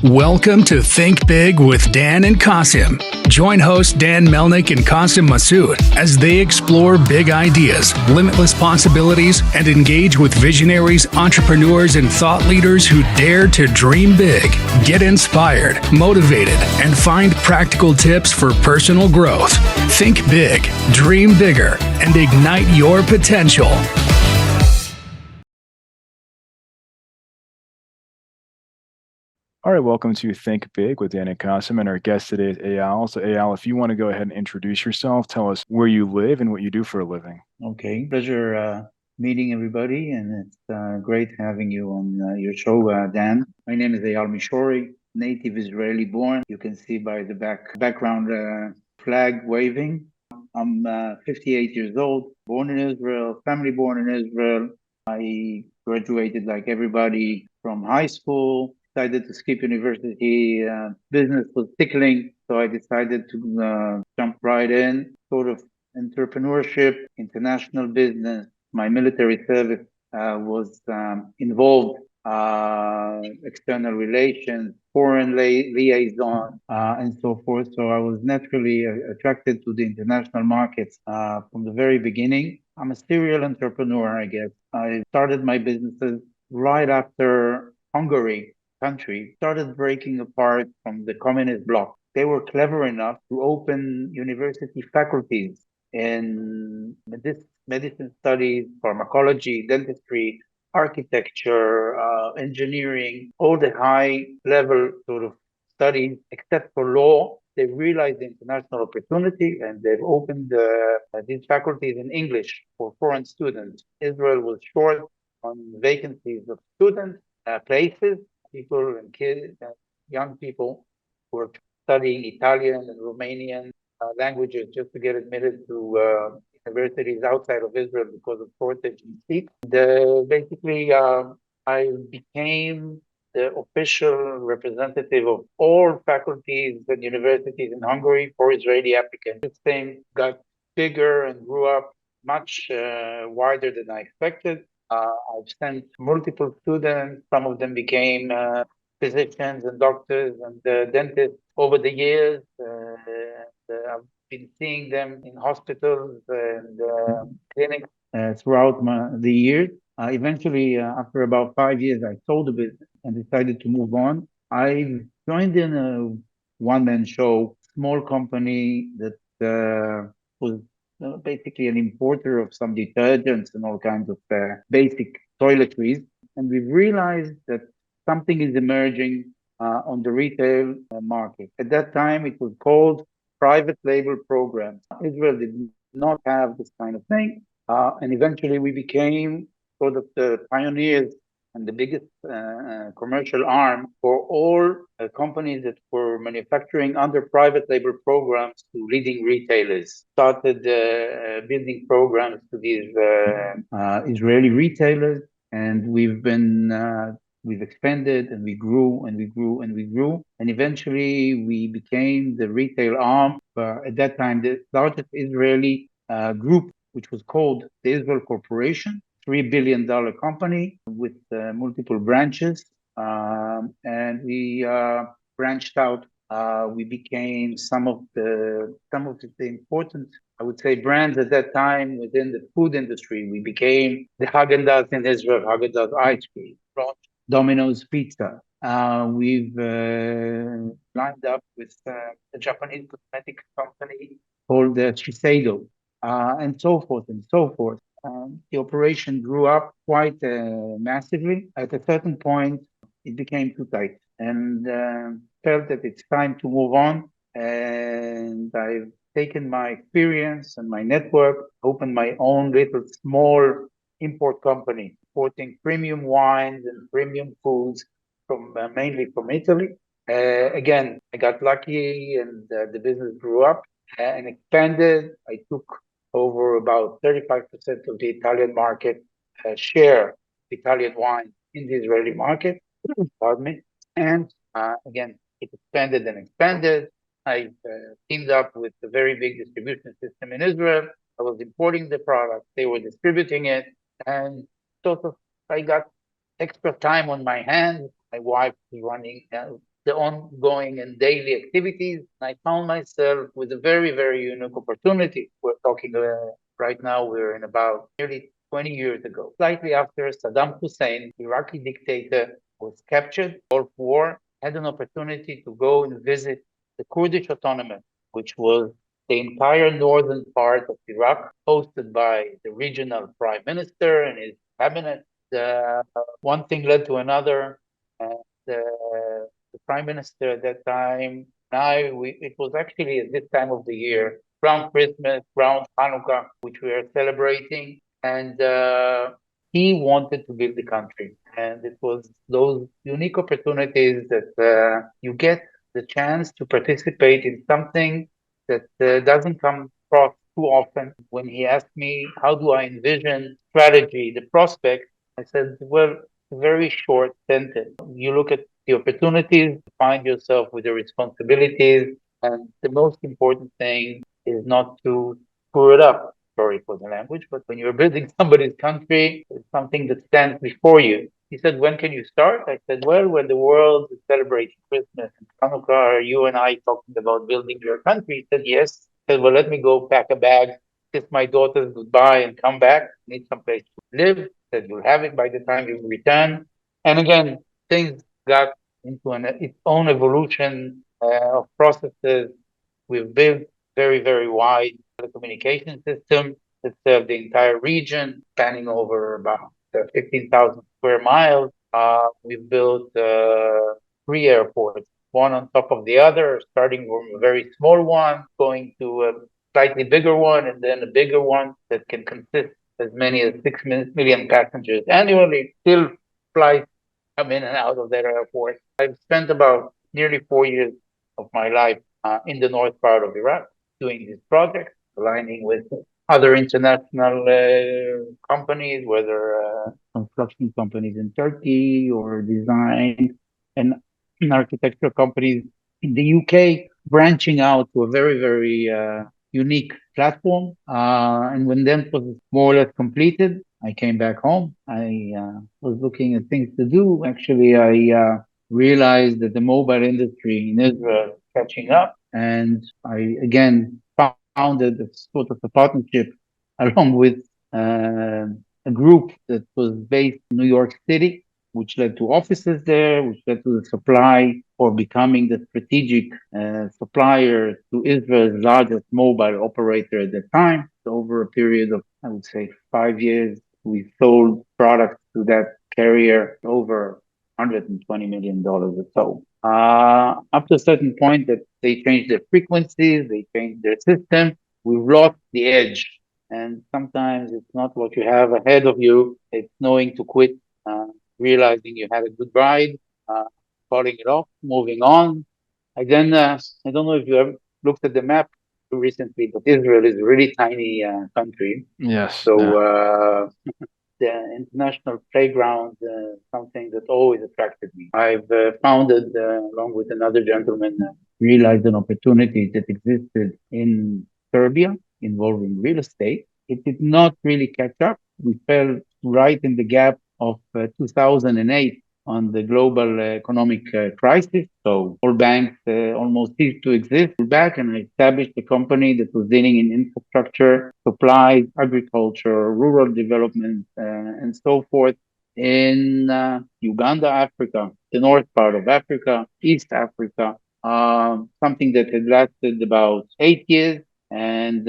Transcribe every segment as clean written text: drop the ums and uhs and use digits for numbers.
Welcome to Think Big with Dan and Qasim. Join hosts Dan Melnick and Qasim Masood as they explore big ideas, limitless possibilities, and engage with visionaries, entrepreneurs, and thought leaders who dare to dream big, get inspired, motivated, and find practical tips for personal growth. Think big, dream bigger, and ignite your potential. All right, welcome to Think Big with Dan Qasim, and our guest today is Eyal. So Eyal, if you want to go ahead and introduce yourself, tell us where you live and what you do for a living. Okay, pleasure meeting everybody, and it's great having you on your show, Dan. My name is Eyal Mishori, native Israeli born. You can see by the background flag waving. I'm 58 years old, born in Israel, family born in Israel. I graduated like everybody from high school, decided to skip university. Business was tickling, so I decided to jump right in, sort of entrepreneurship, international business. My military service was involved, external relations, foreign liaison, and so forth. So I was naturally attracted to the international markets from the very beginning. I'm a serial entrepreneur, I guess. I started my businesses right after Hungary country started breaking apart from the communist bloc. They were clever enough to open university faculties in medicine studies, pharmacology, dentistry, architecture, engineering, all the high level sort of studies, except for law. They realized the international opportunity and they've opened these faculties in English for foreign students. Israel was short on vacancies of students, places, people and kids, young people who were studying Italian and Romanian languages just to get admitted to universities outside of Israel because of shortage in seats. Basically, I became the official representative of all faculties and universities in Hungary for Israeli applicants. This thing got bigger and grew up much wider than I expected. I've sent multiple students. Some of them became physicians and doctors and dentists over the years. I've been seeing them in hospitals and clinics throughout the years. Eventually, after about 5 years, I sold the business and decided to move on. I joined in a one-man show, small company that was basically an importer of some detergents and all kinds of basic toiletries. And we realized that something is emerging on the retail market. At that time, it was called private label programs. Israel did not have this kind of thing. And eventually we became sort of the pioneers and the biggest commercial arm for all companies that were manufacturing under private label programs to leading retailers. Started building programs to these Israeli retailers, and we've expanded and we grew and we grew and we grew, and eventually we became the retail arm. At that time, the largest Israeli group, which was called the Israel Corporation, $3 billion company with multiple branches. And we branched out. We became some of the important, I would say, brands at that time within the food industry. We became the Haagen-Dazs in Israel, Haagen-Dazs ice cream, Domino's Pizza. We've lined up with a Japanese cosmetic company called Shiseido, and so forth and so forth. The operation grew up quite massively. At a certain point, it became too tight, and felt that it's time to move on. And I've taken my experience and my network, opened my own little small import company, importing premium wines and premium foods from mainly from Italy. Again, I got lucky, and the business grew up and expanded. I took over about 35% of the Italian market share Italian wine in the Israeli market. Pardon me. And again, it expanded and expanded. I teamed up with a very big distribution system in Israel. I was importing the product. They were distributing it. And sort of I got extra time on my hands My wife was running the ongoing and daily activities. I found myself with a very, very unique opportunity. We're talking right now, we're in about nearly 20 years ago, slightly after Saddam Hussein, Iraqi dictator, was captured, Gulf War, had an opportunity to go and visit the Kurdish autonomous, which was the entire northern part of Iraq, hosted by the regional prime minister and his cabinet. One thing led to another, and the prime minister at that time, it was actually at this time of the year, around Christmas, around Hanukkah, which we are celebrating, and he wanted to build the country. And it was those unique opportunities that you get the chance to participate in something that doesn't come across too often. When he asked me, how do I envision strategy, the prospect, I said, well, very short sentence. You look at the opportunities, find yourself with the responsibilities, and the most important thing is not to screw it up. Sorry for the language, but when you're building somebody's country, it's something that stands before you. He said, when can you start? I said, well, when the world is celebrating Christmas and Hanukkah, are you and I talking about building your country? He said, yes. I said, well, let me go pack a bag, kiss my daughters goodbye, and come back. I need some place to live. He said, you'll have it by the time you return. And again, things got into its own evolution of processes. We've built very, very wide telecommunication system that served the entire region, spanning over about 15,000 square miles. We've built three airports, one on top of the other, starting from a very small one, going to a slightly bigger one, and then a bigger one that can consist as many as 6 million passengers annually. Still flights come in and out of that airport. I've spent about nearly 4 years of my life in the north part of Iraq doing this project, aligning with other international companies, whether construction companies in Turkey or design and architecture companies in the UK, branching out to a very, very unique platform. And when that was more or less completed, I came back home. I was looking at things to do. Actually, I realized that the mobile industry in Israel is catching up. And I again founded a sort of a partnership along with a group that was based in New York City, which led to offices there, which led to the supply or becoming the strategic supplier to Israel's largest mobile operator at the time. So over a period of, I would say, 5 years, we sold products to that carrier over $120 million or so. Up to a certain point that they changed their frequencies, they changed their system, we lost the edge. And sometimes it's not what you have ahead of you, it's knowing to quit, realizing you had a good ride, uh, calling it off, moving on. I don't know if you ever looked at the map recently, but Israel is a really tiny country. Yes. So Yeah. the international playground, something that always attracted me. I've founded, along with another gentleman, realized an opportunity that existed in Serbia involving real estate. It did not really catch up. We fell right in the gap of 2008 on the global economic crisis. So all banks almost ceased to exist. Back and I established a company that was dealing in infrastructure, supplies, agriculture, rural development, and so forth in Uganda, Africa, the north part of Africa, East Africa, something that had lasted about 8 years and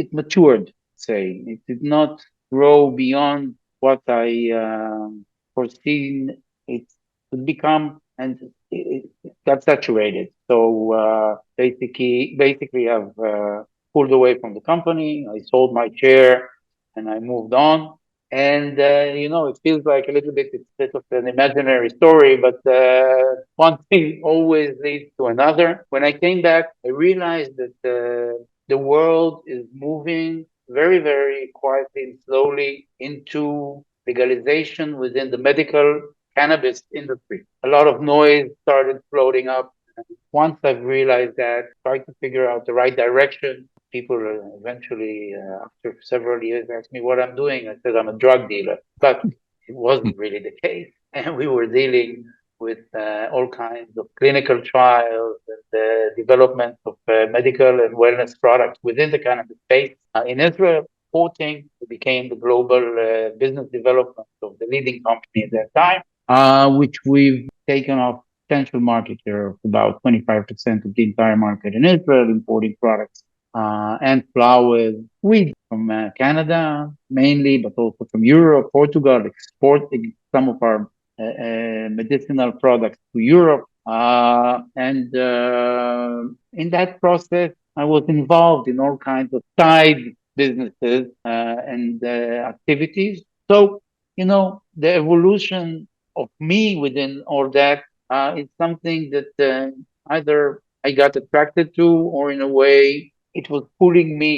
it matured, say. It did not grow beyond what I foreseen it would become, and it got saturated. So basically, I've pulled away from the company. I sold my share, and I moved on. And it feels like a little bit. It's a bit of an imaginary story, but one thing always leads to another. When I came back, I realized that the world is moving very, very quietly and slowly into legalization within the medical cannabis industry. A lot of noise started floating up. Once I've realized that, tried to figure out the right direction, people eventually, after several years, asked me what I'm doing. I said, I'm a drug dealer. But it wasn't really the case. And we were dealing with all kinds of clinical trials and the development of medical and wellness products within the cannabis space. In Israel, 14, we became the global business development of the leading company at that time, which we've taken off potential market share of about 25% of the entire market in Israel, importing products and flowers, weed from Canada mainly, but also from Europe, Portugal, exporting some of our medicinal products to Europe. And in that process, I was involved in all kinds of side businesses and activities. So, the evolution of me within all that is something that either I got attracted to, or in a way it was pulling me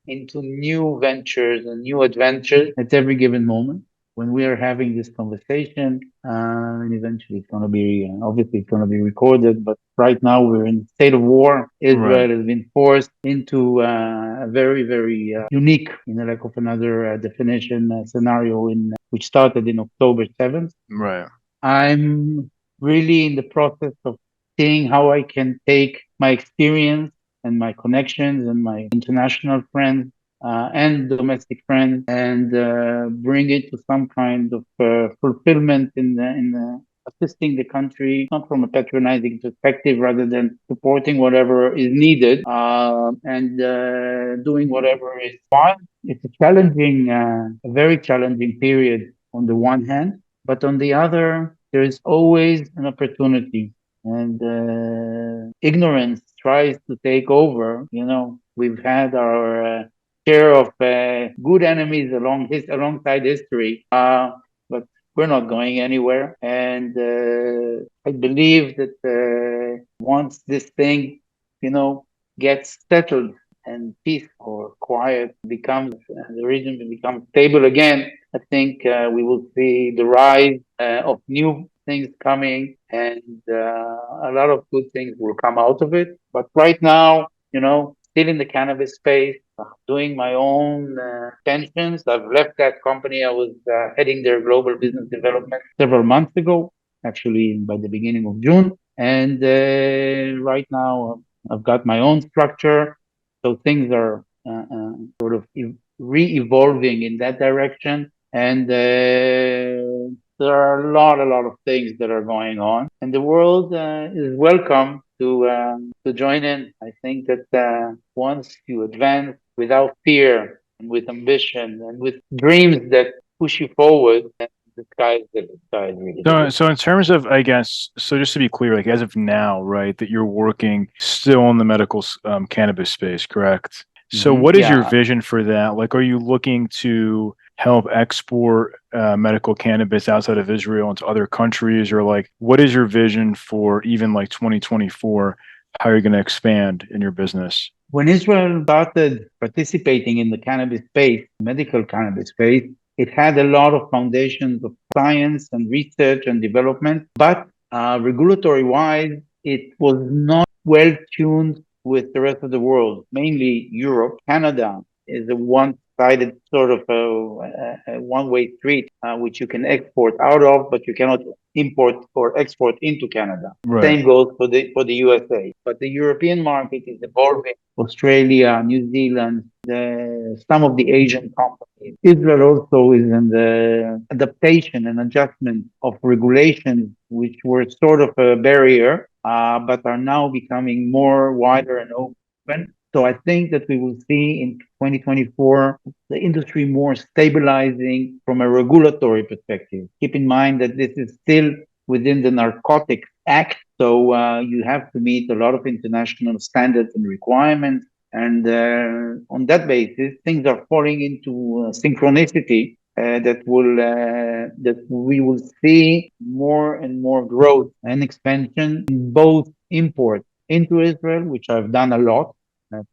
into new ventures and new adventures at every given moment. When we are having this conversation, and eventually it's going to be, obviously it's going to be recorded, but right now we're in a state of war. Israel has been forced into a very, very unique, in the lack of another definition, scenario which started in October 7th. Right. I'm really in the process of seeing how I can take my experience and my connections and my international friends and domestic friends and bring it to some kind of fulfillment in assisting the country, not from a patronizing perspective, rather than supporting whatever is needed and doing whatever is fine. It's a very challenging period on the one hand, but on the other, there is always an opportunity, and ignorance tries to take over. We've had our share of good enemies alongside history, but we're not going anywhere. And I believe that once this thing, gets settled and peace or quiet becomes, the region becomes stable again, I think we will see the rise of new things coming, and a lot of good things will come out of it. But right now, still in the cannabis space, doing my own tensions. I've left that company. I was heading their global business development several months ago, actually by the beginning of June. And right now, I've got my own structure. So things are sort of re-evolving in that direction. And there are a lot of things that are going on, and the world is welcome to join in. I think that once you advance without fear and with ambition and with dreams that push you forward, the sky is really the limit. So in terms of, I guess, so just to be clear, like as of now, right, that you're working still in the medical cannabis space, correct? So what is your Yeah. vision for that? Like, are you looking to help export medical cannabis outside of Israel into other countries, or like, what is your vision for even like 2024? How are you going to expand in your business? When Israel started participating in the cannabis space, medical cannabis space, it had a lot of foundations of science and research and development, but regulatory wise, it was not well tuned with the rest of the world, mainly Europe. Canada is a one-sided sort of a one-way street, which you can export out of, but you cannot import or export into Canada. Right. Same goes for the USA. But the European market is evolving. Australia, New Zealand, some of the Asian companies. Israel also is in the adaptation and adjustment of regulations, which were sort of a barrier, but are now becoming more wider and open. So I think that we will see in 2024 the industry more stabilizing from a regulatory perspective. Keep in mind that this is still within the Narcotics Act, so you have to meet a lot of international standards and requirements. And on that basis, things are falling into synchronicity that we will see more and more growth and expansion in both imports into Israel, which I've done a lot,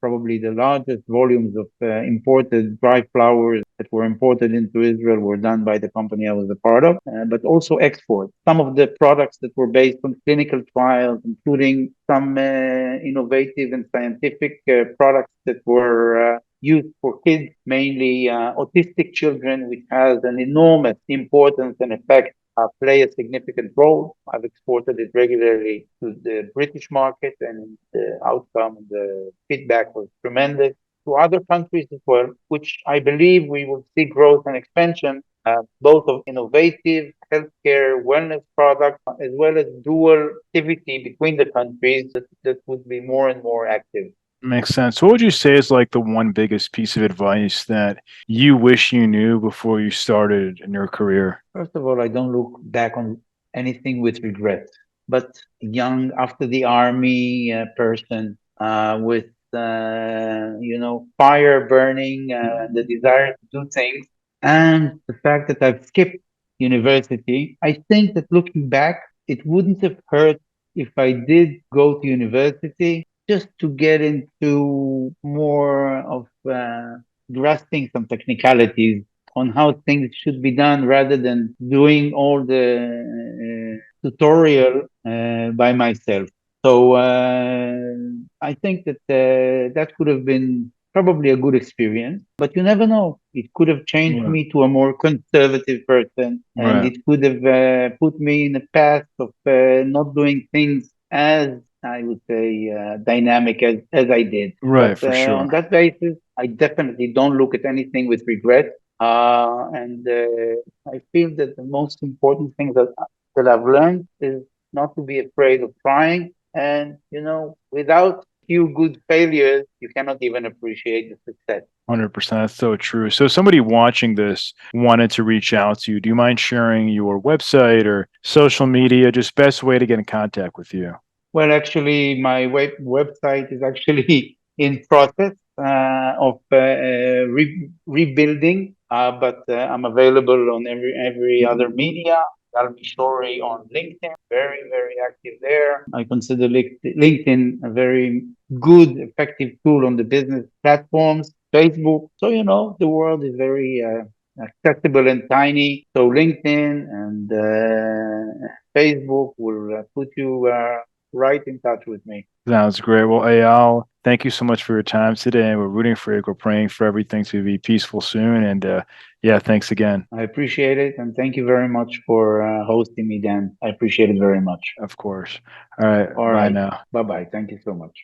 Probably the largest volumes of imported dry flowers that were imported into Israel were done by the company I was a part of, but also export. Some of the products that were based on clinical trials, including some innovative and scientific products that were used for kids, mainly autistic children, which has an enormous importance and effect, play a significant role. I've exported it regularly to the British market, and the outcome, the feedback was tremendous. To other countries as well, which I believe we will see growth and expansion, both of innovative healthcare wellness products as well as dual activity between the countries that would be more and more active. Makes sense. What would you say is like the one biggest piece of advice that you wish you knew before you started in your career? First of all, I don't look back on anything with regret, but young after the army person with fire burning, the desire to do things, and the fact that I've skipped university. I think that looking back, it wouldn't have hurt if I did go to university just to get into more of grasping some technicalities on how things should be done rather than doing all the tutorial by myself. So I think that that could have been probably a good experience, but you never know. It could have changed Right. me to a more conservative person, and Right. it could have put me in a path of not doing things as I would say dynamic as I did. Right, But for on sure. that basis, I definitely don't look at anything with regret. And I feel that the most important thing that I've learned is not to be afraid of trying. And, without few good failures, you cannot even appreciate the success. 100%. That's so true. So, somebody watching this wanted to reach out to you. Do you mind sharing your website or social media? Just best way to get in contact with you. Well, actually, my website is actually in process of rebuilding, but I'm available on every other media. Eyal Mishori on LinkedIn, very, very active there. I consider LinkedIn a very good, effective tool on the business platforms. Facebook, so the world is very accessible and tiny. So LinkedIn and Facebook will put you right in touch with me. Sounds great. Well, Eyal, thank you so much for your time today. We're rooting for you. We're praying for everything to be peaceful soon. And yeah, thanks again. I appreciate it. And thank you very much for hosting me, Dan. I appreciate it very much. Of course. All right. All Bye right. now. Bye bye. Thank you so much.